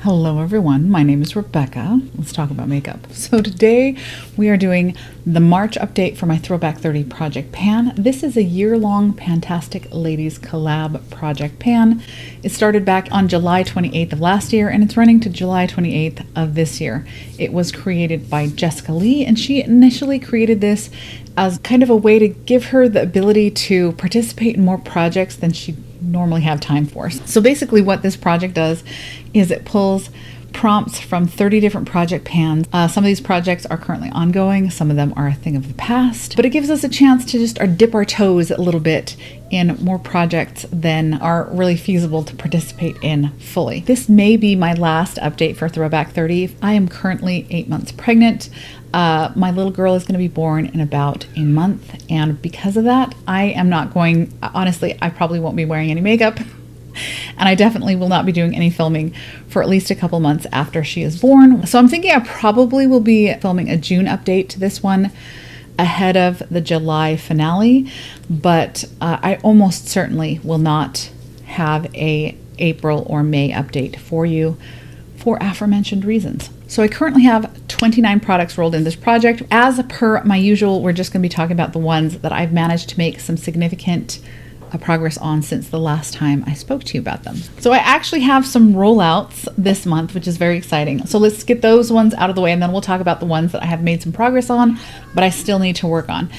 Hello everyone, my name is Rebecca. Let's talk about makeup. So today we are doing the March update for my Throwback 30 project pan. This is a year-long Pantastic Ladies collab project pan. It started back on July 28th of last year and it's running to July 28th of this year. It was created by Jessica Lee and she initially created this as kind of a way to give her the ability to participate in more projects than she normally have time for. So basically what this project does is it pulls prompts from 30 different project pans. Some of these projects are currently ongoing, some of them are a thing of the past, but it gives us a chance to just dip our toes a little bit in more projects than are really feasible to participate in fully. This may be my last update for Throwback 30. I am currently 8 months pregnant. My little girl is going to be born in about a month, and because of that, I am not going, honestly, I probably won't be wearing any makeup. And I definitely will not be doing any filming for at least a couple months after she is born. So I'm thinking I probably will be filming a June update to this one ahead of the July finale, but I almost certainly will not have a April or May update for you for aforementioned reasons. So I currently have 29 products rolled in this project. As per my usual, we're just going to be talking about the ones that I've managed to make some significant progress on since the last time I spoke to you about them. So I actually have some rollouts this month, which is very exciting. So let's get those ones out of the way and then we'll talk about the ones that I have made some progress on, but I still need to work on.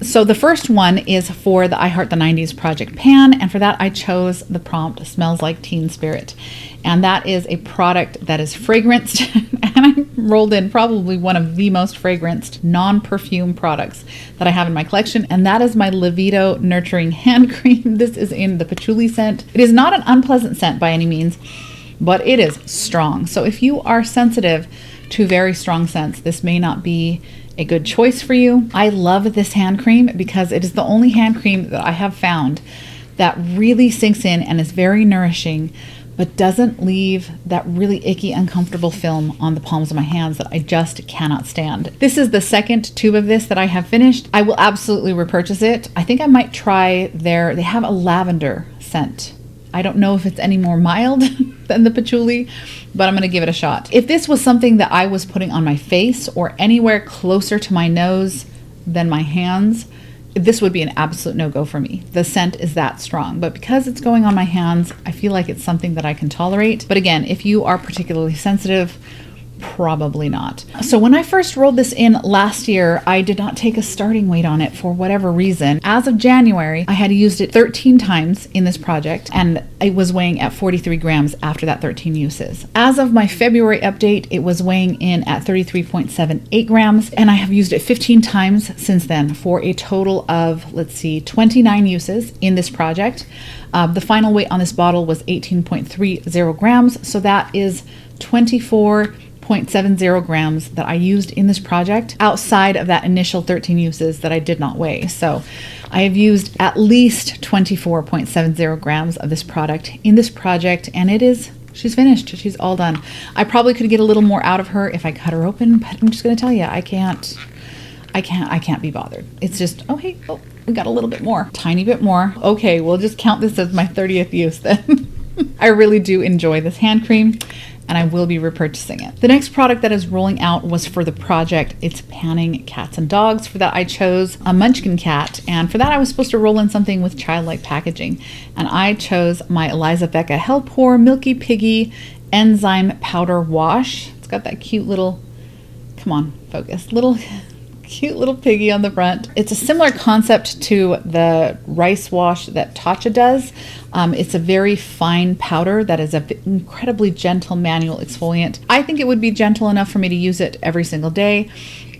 So the first one is for the I Heart the 90s project pan, and for that I chose the prompt Smells Like Teen Spirit. And that is a product that is fragranced and I rolled in probably one of the most fragranced non-perfume products that I have in my collection, and that is my Levito Nurturing Hand Cream. This is in the patchouli scent. It is not an unpleasant scent by any means, but it is strong. So if you are sensitive to very strong scents, this may not be a good choice for you. I love this hand cream because it is the only hand cream that I have found that really sinks in and is very nourishing, but doesn't leave that really icky, uncomfortable film on the palms of my hands that I just cannot stand. This is the second tube of this that I have finished. I will absolutely repurchase it. I think I might try they have a lavender scent. I don't know if it's any more mild than the patchouli, but I'm gonna give it a shot. If this was something that I was putting on my face or anywhere closer to my nose than my hands, this would be an absolute no-go for me. The scent is that strong, but because it's going on my hands, I feel like it's something that I can tolerate. But again, if you are particularly sensitive, probably not. So when I first rolled this in last year, I did not take a starting weight on it for whatever reason. As of January, I had used it 13 times in this project and it was weighing at 43 grams after that 13 uses. As of my February update, it was weighing in at 33.78 grams and I have used it 15 times since then for a total of, 29 uses in this project. The final weight on this bottle was 18.30 grams, so that is 24.70 grams that I used in this project outside of that initial 13 uses that I did not weigh. So I have used at least 24.70 grams of this product in this project, and she's finished. She's all done. I probably could get a little more out of her if I cut her open, but I'm just going to tell you, I can't be bothered. It's just, we got a little bit more, tiny bit more. Okay, we'll just count this as my 30th use then. I really do enjoy this hand cream and I will be repurchasing it. The next product that is rolling out was for the project It's Panning Cats and Dogs. For that I chose a Munchkin cat, and for that I was supposed to roll in something with childlike packaging, and I chose my Eliza Becca Hell Pour Milky Piggy Enzyme Powder Wash. It's got that cute little, come on, focus, cute little piggy on the front. It's a similar concept to the rice wash that Tatcha does. It's a very fine powder that is an incredibly gentle manual exfoliant. I think it would be gentle enough for me to use it every single day,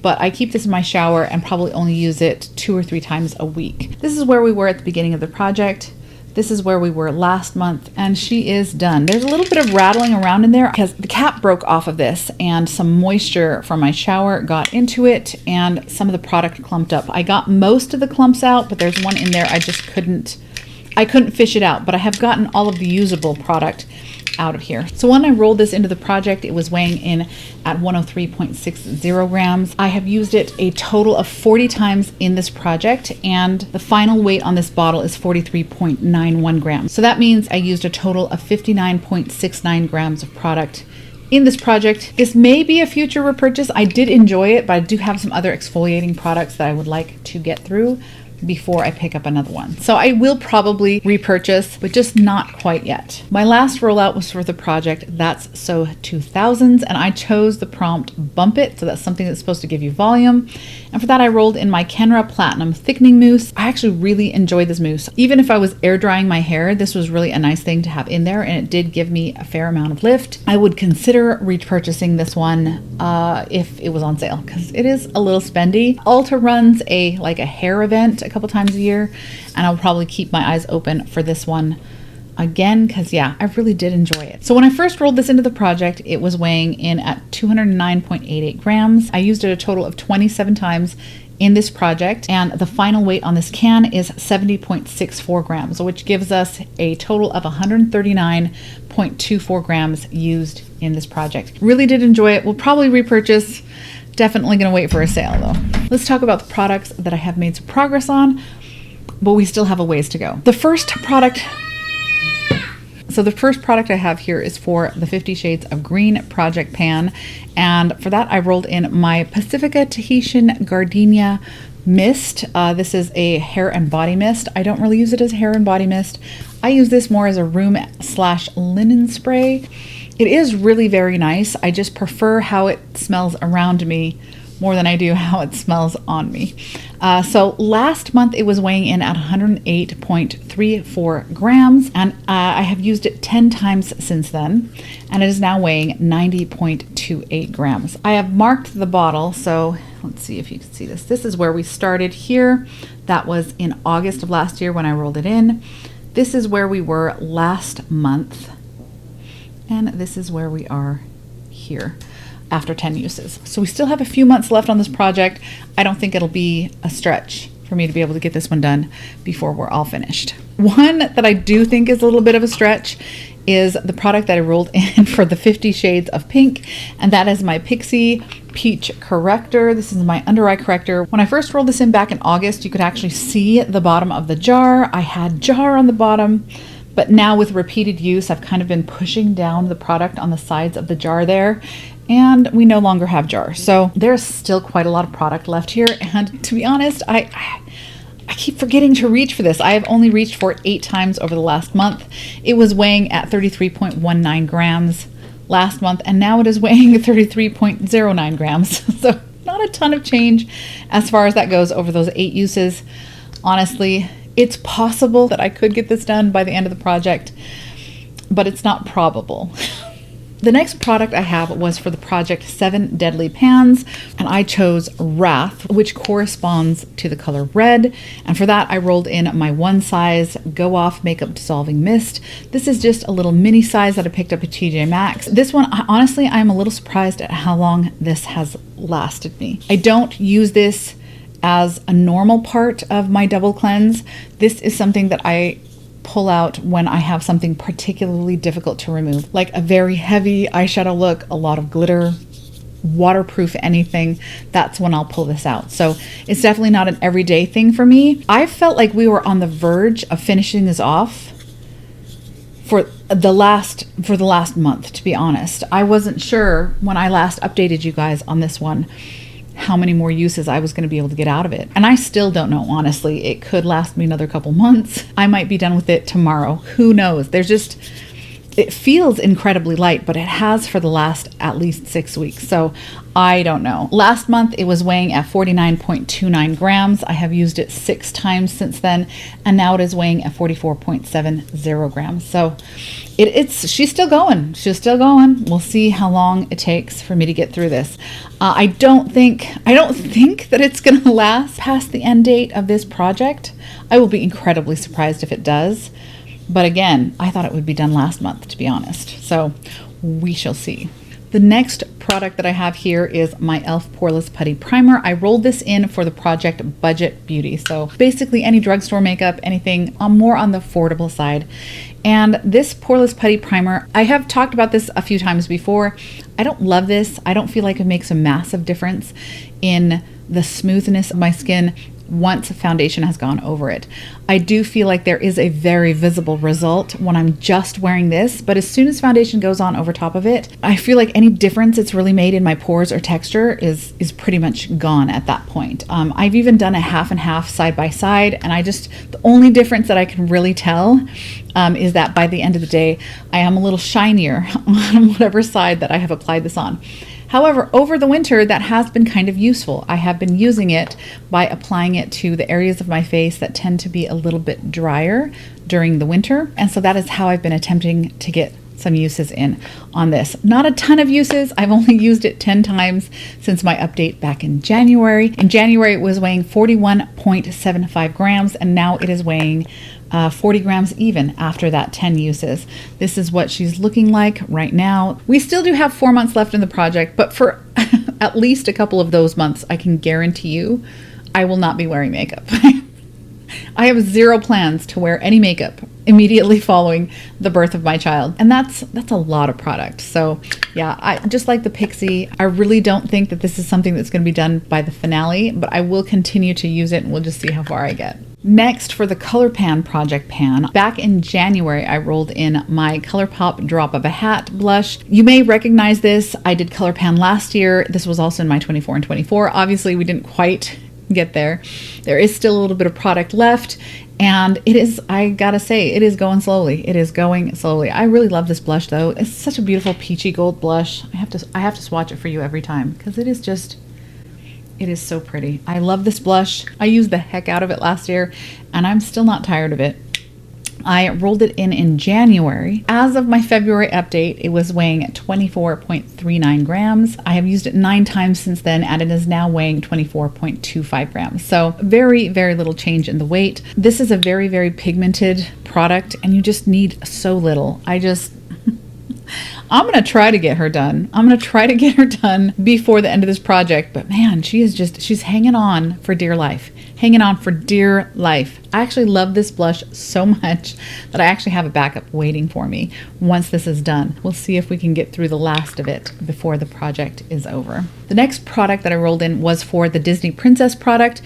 but I keep this in my shower and probably only use it 2 or 3 times a week. This is where we were at the beginning of the project. This is where we were last month, and she is done. There's a little bit of rattling around in there because the cap broke off of this and some moisture from my shower got into it and some of the product clumped up. I got most of the clumps out, but there's one in there I just couldn't fish it out, but I have gotten all of the usable product out of here. So when I rolled this into the project, it was weighing in at 103.60 grams. I have used it a total of 40 times in this project, and the final weight on this bottle is 43.91 grams. So that means I used a total of 59.69 grams of product in this project. This may be a future repurchase. I did enjoy it, but I do have some other exfoliating products that I would like to get through before I pick up another one. So I will probably repurchase, but just not quite yet. My last rollout was for the project That's So 2000s, and I chose the prompt Bump It, so that's something that's supposed to give you volume. And for that, I rolled in my Kenra Platinum Thickening Mousse. I actually really enjoyed this mousse. Even if I was air drying my hair, this was really a nice thing to have in there, and it did give me a fair amount of lift. I would consider repurchasing this one if it was on sale, because it is a little spendy. Ulta runs a hair event a couple times a year, and I'll probably keep my eyes open for this one again, because yeah, I really did enjoy it. So when I first rolled this into the project, it was weighing in at 209.88 grams. I used it a total of 27 times in this project, and the final weight on this can is 70.64 grams, which gives us a total of 139.24 grams used in this project. Really did enjoy it. We'll probably repurchase. Definitely gonna wait for a sale though. Let's talk about the products that I have made some progress on, but we still have a ways to go. The first product I have here is for the 50 Shades of Green Project Pan. And for that, I rolled in my Pacifica Tahitian Gardenia Mist. This is a hair and body mist. I don't really use it as hair and body mist. I use this more as a room/linen spray. It is really very nice. I just prefer how it smells around me more than I do how it smells on me. So last month it was weighing in at 108.34 grams, and I have used it 10 times since then, and it is now weighing 90.28 grams. I have marked the bottle, so let's see if you can see this. This is where we started here. That was in August of last year when I rolled it in. This is where we were last month, and this is where we are here after 10 uses. So we still have a few months left on this project. I don't think it'll be a stretch for me to be able to get this one done before we're all finished. One that I do think is a little bit of a stretch is the product that I rolled in for the 50 Shades of Pink, and that is my Pixie Peach Corrector. This is my under eye corrector. When I first rolled this in back in August, you could actually see the bottom of the jar. I had jar on the bottom, but now with repeated use, I've kind of been pushing down the product on the sides of the jar there, and we no longer have jars. So there's still quite a lot of product left here. And to be honest, I keep forgetting to reach for this. I have only reached for it 8 times over the last month. It was weighing at 33.19 grams last month, and now it is weighing 33.09 grams. So not a ton of change as far as that goes over those 8 uses. Honestly, it's possible that I could get this done by the end of the project, but it's not probable. The next product I have was for the project 7 Deadly Pans, and I chose Wrath, which corresponds to the color red. And for that, I rolled in my one size Go Off Makeup Dissolving Mist. This is just a little mini size that I picked up at TJ Maxx. This one, honestly, I'm a little surprised at how long this has lasted me. I don't use this as a normal part of my double cleanse. This is something that I pull out when I have something particularly difficult to remove, like a very heavy eyeshadow look, a lot of glitter, waterproof anything. That's when I'll pull this out. So it's definitely not an everyday thing for me. I felt like we were on the verge of finishing this off for the last month, to be honest. I wasn't sure when I last updated you guys on this one how many more uses I was going to be able to get out of it. And I still don't know, honestly. It could last me another couple months. I might be done with it tomorrow. Who knows? It feels incredibly light, but it has for the last at least 6 weeks. So I don't know. Last month it was weighing at 49.29 grams. I have used it 6 times since then, and now it is weighing at 44.70 grams. So she's still going. She's still going. We'll see how long it takes for me to get through this. I don't think that it's going to last past the end date of this project. I will be incredibly surprised if it does. But again, I thought it would be done last month, to be honest. So we shall see. The next product that I have here is my e.l.f. Poreless Putty Primer. I rolled this in for the Project Budget Beauty. So basically any drugstore makeup, anything more on the affordable side. And this Poreless Putty Primer, I have talked about this a few times before. I don't love this. I don't feel like it makes a massive difference in the smoothness of my skin once foundation has gone over it. I do feel like there is a very visible result when I'm just wearing this, but as soon as foundation goes on over top of it, I feel like any difference it's really made in my pores or texture is pretty much gone at that point. I've even done a half and half side by side, and the only difference that I can really tell is that by the end of the day, I am a little shinier on whatever side that I have applied this on. However, over the winter, that has been kind of useful. I have been using it by applying it to the areas of my face that tend to be a little bit drier during the winter. And so that is how I've been attempting to get some uses in on this. Not a ton of uses. I've only used it 10 times since my update back in January. In January, it was weighing 41.75 grams, and now it is weighing 40 grams even after that 10 uses. This is what she's looking like right now. We still do have 4 months left in the project, but for at least a couple of those months, I can guarantee you I will not be wearing makeup. I have zero plans to wear any makeup immediately following the birth of my child. And that's a lot of product. So yeah, I just like the Pixie. I really don't think that this is something that's going to be done by the finale, but I will continue to use it and we'll just see how far I get. Next, for the ColourPan Project Pan, back in January, I rolled in my ColourPop Drop of a Hat blush. You may recognize this. I did ColourPan last year. This was also in my 24 and 24. Obviously, we didn't quite get there. There is still a little bit of product left, and it is, I gotta say, it is going slowly. It is going slowly. I really love this blush though. It's such a beautiful peachy gold blush. I have to swatch it for you every time because it is just, it is so pretty. I love this blush. I used the heck out of it last year and I'm still not tired of it. I rolled it in January. As of my February update, it was weighing 24.39 grams. I have used it 9 times since then, and it is now weighing 24.25 grams. So very, very little change in the weight. This is a very, very pigmented product, and you just need so little. I'm going to try to get her done. I'm going to try to get her done before the end of this project. But man, she's hanging on for dear life. Hanging on for dear life. I actually love this blush so much that I actually have a backup waiting for me once this is done. We'll see if we can get through the last of it before the project is over. The next product that I rolled in was for the Disney Princess product.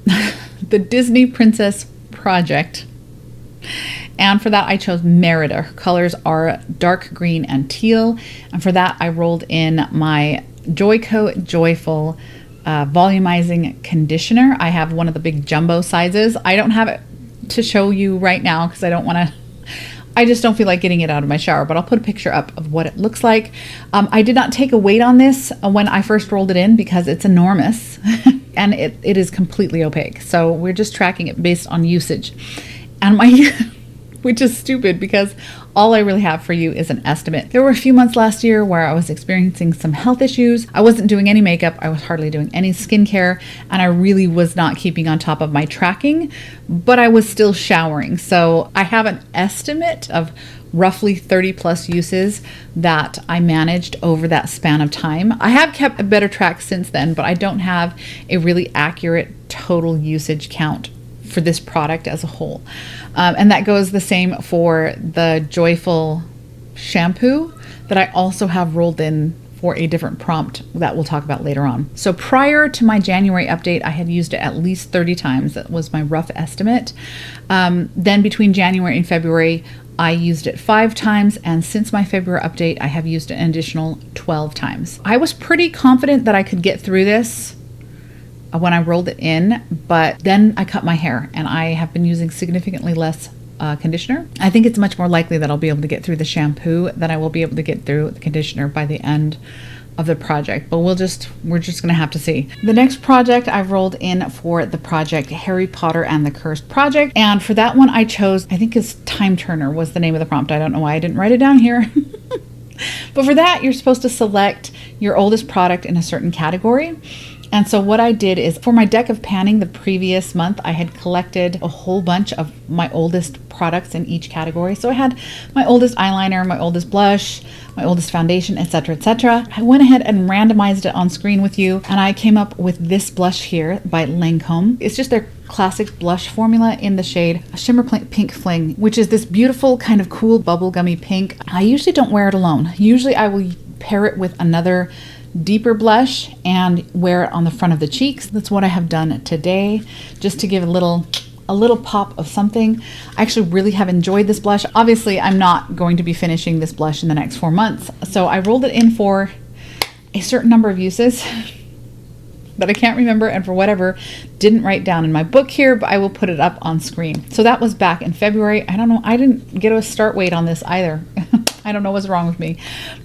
The Disney Princess project. And for that, I chose Merida. Her colors are dark green and teal. And for that, I rolled in my Joico Joyful volumizing conditioner. I have one of the big jumbo sizes. I don't have it to show you right now because I just don't feel like getting it out of my shower, but I'll put a picture up of what it looks like. I did not take a weight on this when I first rolled it in because it's enormous and it is completely opaque. So we're just tracking it based on usage. And which is stupid because all I really have for you is an estimate. There were a few months last year where I was experiencing some health issues. I wasn't doing any makeup. I was hardly doing any skincare, and I really was not keeping on top of my tracking, but I was still showering. So I have an estimate of roughly 30 plus uses that I managed over that span of time. I have kept a better track since then, but I don't have a really accurate total usage count for this product as a whole. And that goes the same for the Joyful shampoo that I also have rolled in for a different prompt that we'll talk about later on. So prior to my January update, I had used it at least 30 times. That was my rough estimate. Then between January and February, I used it 5 times, and since my February update, I have used it an additional 12 times. I was pretty confident that I could get through this when I rolled it in, but then I cut my hair and I have been using significantly less conditioner. I think it's much more likely that I'll be able to get through the shampoo than I will be able to get through the conditioner by the end of the project, but we're just gonna have to see. The next project I rolled in for the project Harry Potter and the Cursed Project, and for that one I chose, I think it's Time Turner was the name of the prompt. I don't know why I didn't write it down here. But for that, you're supposed to select your oldest product in a certain category. And so what I did is, for my deck of panning the previous month, I had collected a whole bunch of my oldest products in each category. So I had my oldest eyeliner, my oldest blush, my oldest foundation, etc., etc. I went ahead and randomized it on screen with you, and I came up with this blush here by Lancome. It's just their classic blush formula in the shade Shimmer Pink Fling, which is this beautiful kind of cool bubblegummy pink. I usually don't wear it alone. Usually I will pair it with another deeper blush and wear it on the front of the cheeks. That's what I have done today, just to give a little pop of something. I actually really have enjoyed this blush. Obviously, I'm not going to be finishing this blush in the next 4 months, so I rolled it in for a certain number of uses that I can't remember, and for whatever, didn't write down in my book here, but I will put it up on screen. So that was back in February. I don't know, I didn't get a start weight on this either. I don't know what's wrong with me,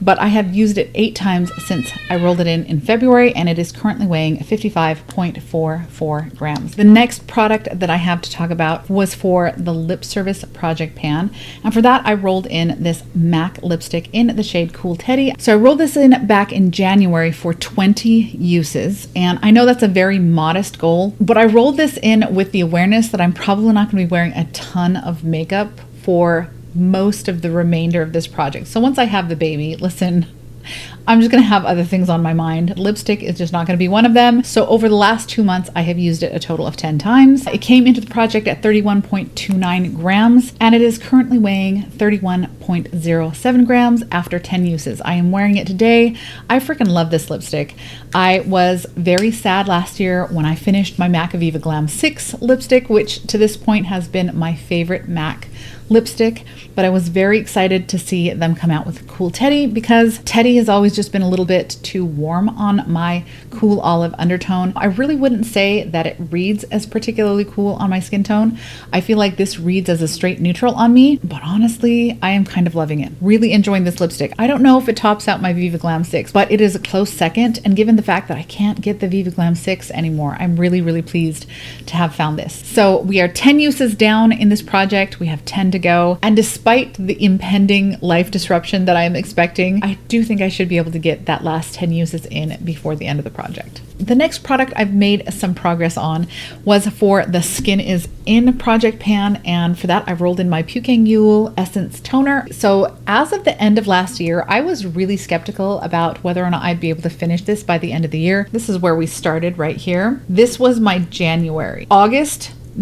but I have used it 8 times since I rolled it in February, and it is currently weighing 55.44 grams. The next product that I have to talk about was for the Lip Service Project Pan, and for that I rolled in this MAC lipstick in the shade Cool Teddy. So I rolled this in back in January for 20 uses, and I know that's a very modest goal, but I rolled this in with the awareness that I'm probably not going to be wearing a ton of makeup for most of the remainder of this project. So once I have the baby, listen, I'm just going to have other things on my mind. Lipstick is just not going to be one of them. So over the last 2 months, I have used it a total of 10 times. It came into the project at 31.29 grams, and it is currently weighing 31.07 grams after 10 uses. I am wearing it today. I freaking love this lipstick. I was very sad last year when I finished my MAC Aviva Glam 6 lipstick, which to this point has been my favorite MAC lipstick, but I was very excited to see them come out with Cool Teddy, because Teddy has always just been a little bit too warm on my cool olive undertone. I really wouldn't say that it reads as particularly cool on my skin tone. I feel like this reads as a straight neutral on me, but honestly, I am kind of loving it. Really enjoying this lipstick. I don't know if it tops out my Viva Glam 6, but it is a close second, and given the fact that I can't get the Viva Glam 6 anymore, I'm really, really pleased to have found this. So we are 10 uses down in this project. We have 10 to go, and despite the impending life disruption that I am expecting, I do think I should be able to get that last 10 uses in before the end of the project. The next product I've made some progress on was for the Skin is In Project Pan, and for that I rolled in my Puking Essence Toner. So as of the end of last year, I was really skeptical about whether or not I'd be able to finish this by the end of the year. This is where we started right here. This was my January.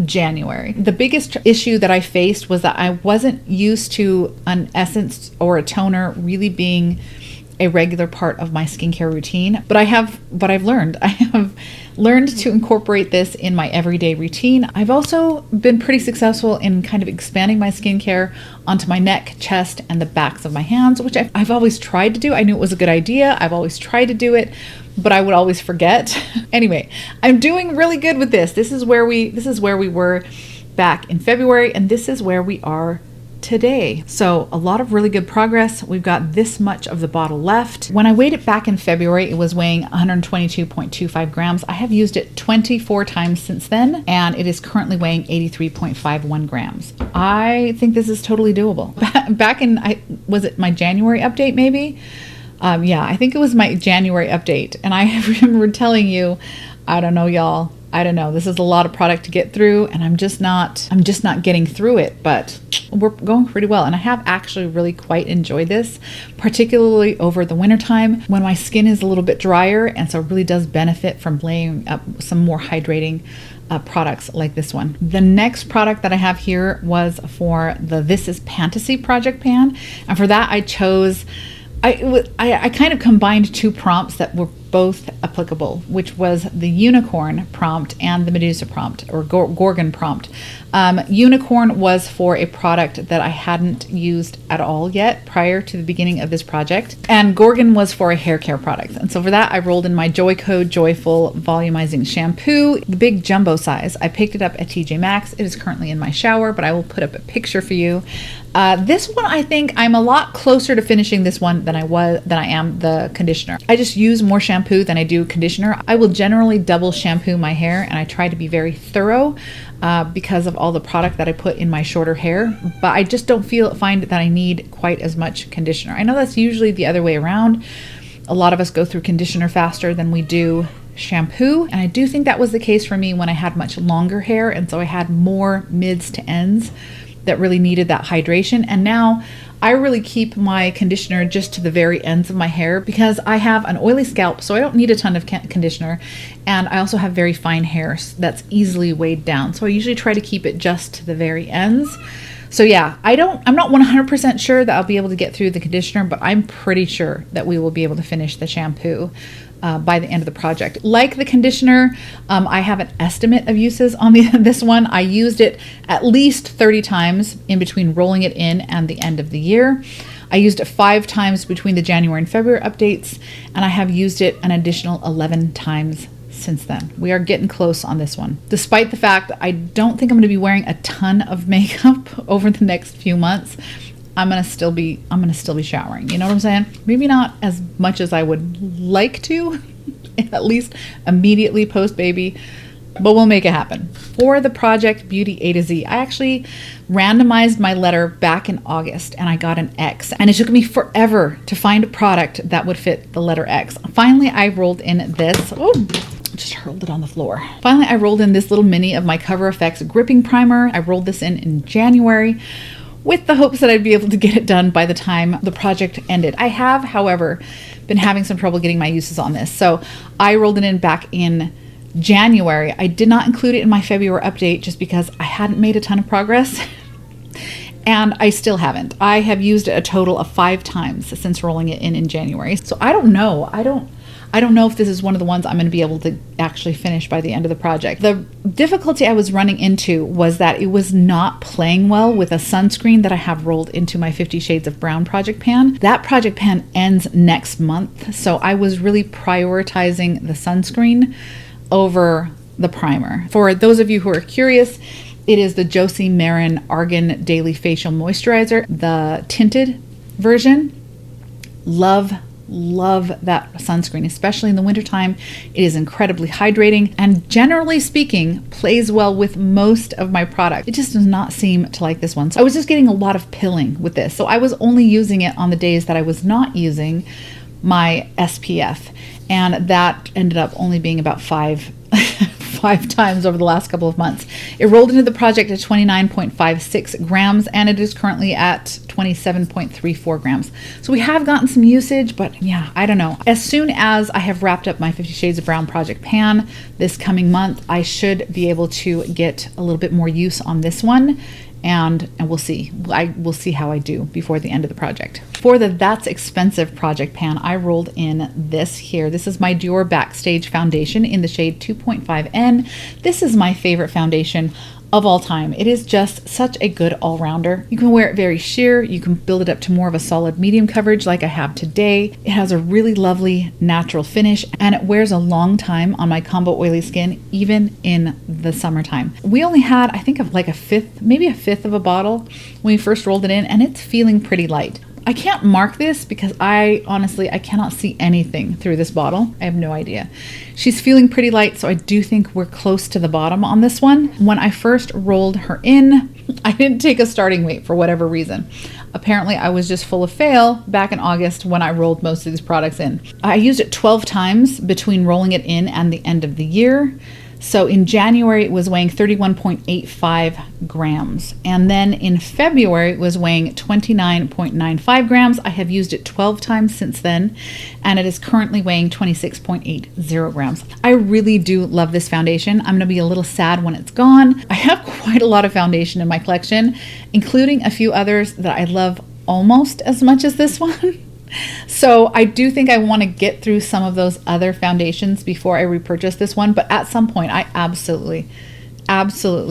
January. The biggest issue that I faced was that I wasn't used to an essence or a toner really being a regular part of my skincare routine, but I've learned. I have learned to incorporate this in my everyday routine. I've also been pretty successful in kind of expanding my skincare onto my neck, chest, and the backs of my hands, which I've always tried to do. I knew it was a good idea. I've always tried to do it, but I would always forget. Anyway, I'm doing really good with this. This is where we were back in February, and this is where we are today. So a lot of really good progress. We've got this much of the bottle left. When I weighed it back in February, it was weighing 122.25 grams. I have used it 24 times since then, and it is currently weighing 83.51 grams. I think this is totally doable. Back in, was it my January update maybe? Yeah, I think it was my January update. And I remember telling you, I don't know, y'all. I don't know. This is a lot of product to get through, and I'm just not getting through it, but we're going pretty well. And I have actually really quite enjoyed this, particularly over the wintertime when my skin is a little bit drier, and so it really does benefit from layering up some more hydrating products like this one. The next product that I have here was for the This Is Fantasy Project Pan, and for that I chose, I kind of combined two prompts that were both applicable, which was the unicorn prompt and the Medusa prompt, or Gorgon prompt. Unicorn was for a product that I hadn't used at all yet prior to the beginning of this project, and Gorgon was for a hair care product. And so for that, I rolled in my Joyco Joyful Volumizing Shampoo, the big jumbo size. I picked it up at TJ Maxx. It is currently in my shower, but I will put up a picture for you. This one, I think I'm a lot closer to finishing this one than I am the conditioner. I just use more shampoo than I do conditioner. I will generally double shampoo my hair, and I try to be very thorough because of all the product that I put in my shorter hair, but I just don't find that I need quite as much conditioner. I know that's usually the other way around. A lot of us go through conditioner faster than we do shampoo. And I do think that was the case for me when I had much longer hair. And so I had more mids to ends that really needed that hydration. And now I really keep my conditioner just to the very ends of my hair because I have an oily scalp, so I don't need a ton of conditioner. And I also have very fine hair that's easily weighed down. So I usually try to keep it just to the very ends. So yeah, I'm not 100% sure that I'll be able to get through the conditioner, but I'm pretty sure that we will be able to finish the shampoo by the end of the project. Like the conditioner, I have an estimate of uses on this one. I used it at least 30 times in between rolling it in and the end of the year. I used it 5 times between the January and February updates, and I have used it an additional 11 times since then. We are getting close on this one. Despite the fact that I don't think I'm going to be wearing a ton of makeup over the next few months, I'm gonna still be showering. You know what I'm saying? Maybe not as much as I would like to, at least immediately post baby, but we'll make it happen. For the Project Beauty A to Z, I actually randomized my letter back in August and I got an X, and it took me forever to find a product that would fit the letter X. Finally, I rolled in this. Oh, just hurled it on the floor. Finally, I rolled in this little mini of my Cover FX gripping primer. I rolled this in January, with the hopes that I'd be able to get it done by the time the project ended. I have, however, been having some trouble getting my uses on this. So I rolled it in back in January. I did not include it in my February update just because I hadn't made a ton of progress. And I still haven't. I have used it a total of 5 times since rolling it in January. So I don't know. I don't know if this is one of the ones I'm going to be able to actually finish by the end of the project. The difficulty I was running into was that it was not playing well with a sunscreen that I have rolled into my 50 Shades of Brown project pan. That project pan ends next month, so I was really prioritizing the sunscreen over the primer. For those of you who are curious, it is the Josie Marin Argan Daily Facial Moisturizer, the tinted version. Love that sunscreen, especially in the wintertime. It is incredibly hydrating and generally speaking plays well with most of my product. It just does not seem to like this one. So I was just getting a lot of pilling with this. So I was only using it on the days that I was not using my SPF, and that ended up only being about 5 times over the last couple of months. It rolled into the project at 29.56 grams, and it is currently at 27.34 grams. So we have gotten some usage, but yeah, I don't know. As soon as I have wrapped up my 50 Shades of Brown project pan this coming month, I should be able to get a little bit more use on this one. And we'll see. We'll see how I do before the end of the project. For the That's Expensive project pan, I rolled in this here. This is my Dior Backstage foundation in the shade 2.5N. This is my favorite foundation of all time. It is just such a good all-rounder. You can wear it very sheer. You can build it up to more of a solid medium coverage like I have today. It has a really lovely natural finish, and it wears a long time on my combo oily skin, even in the summertime. We only had, I think, of like maybe a fifth of a bottle when we first rolled it in, and it's feeling pretty light. I can't mark this because I cannot see anything through this bottle. I have no idea. She's feeling pretty light, so I do think we're close to the bottom on this one. When I first rolled her in, I didn't take a starting weight for whatever reason. Apparently, I was just full of fail back in August when I rolled most of these products in. I used it 12 times between rolling it in and the end of the year. So in January, it was weighing 31.85 grams. And then in February, it was weighing 29.95 grams. I have used it 12 times since then, and it is currently weighing 26.80 grams. I really do love this foundation. I'm gonna be a little sad when it's gone. I have quite a lot of foundation in my collection, including a few others that I love almost as much as this one. So I do think I want to get through some of those other foundations before I repurchase this one, but at some point I absolutely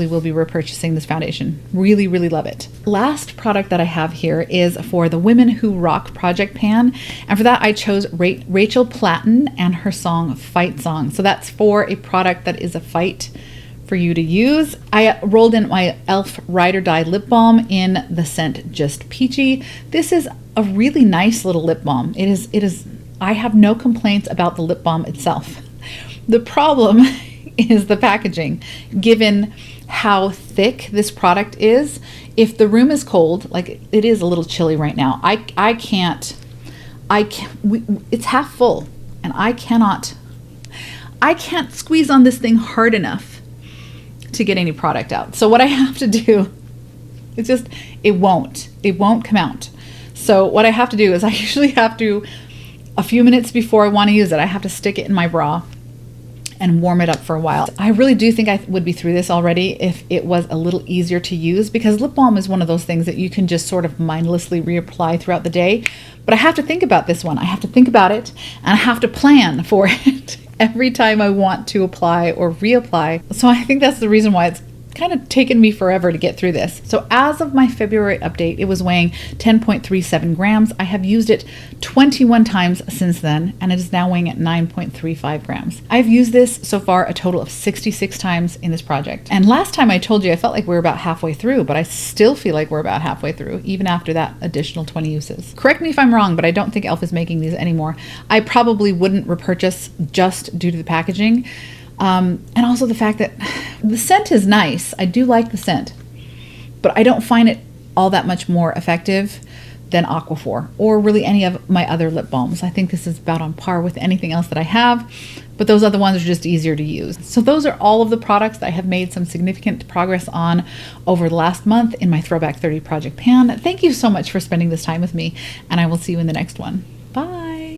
will be repurchasing this foundation. Really, really love it. Last product that I have here is for the Women Who Rock project pan, and for that I chose Rachel Platten and her song Fight Song. So that's for a product that is a fight for you to use. I rolled in my e.l.f. Ride or Die lip balm in the scent Just Peachy. This is a really nice little lip balm. It is. I have no complaints about the lip balm itself. The problem is the packaging. Given how thick this product is, if the room is cold, like it is a little chilly right now, it's half full, and I cannot I can't squeeze on this thing hard enough to get any product out. So what I have to do, it won't come out. So what I have to do is I usually have to, a few minutes before I want to use it, I have to stick it in my bra and warm it up for a while. I really do think I would be through this already if it was a little easier to use, because lip balm is one of those things that you can just sort of mindlessly reapply throughout the day. But I have to think about this one. I have to think about it, and I have to plan for it every time I want to apply or reapply. So I think that's the reason why it's kind of taken me forever to get through this. So as of my February update, it was weighing 10.37 grams. I have used it 21 times since then, and it is now weighing at 9.35 grams. I've used this so far a total of 66 times in this project. And last time I told you I felt like we were about halfway through, but I still feel like we're about halfway through, even after that additional 20 uses. Correct me if I'm wrong, but I don't think e.l.f. is making these anymore. I probably wouldn't repurchase just due to the packaging. And also the fact that the scent is nice. I do like the scent, but I don't find it all that much more effective than Aquaphor or really any of my other lip balms. I think this is about on par with anything else that I have, but those other ones are just easier to use. So those are all of the products that I have made some significant progress on over the last month in my Throwback 30 project pan. Thank you so much for spending this time with me, and I will see you in the next one. Bye.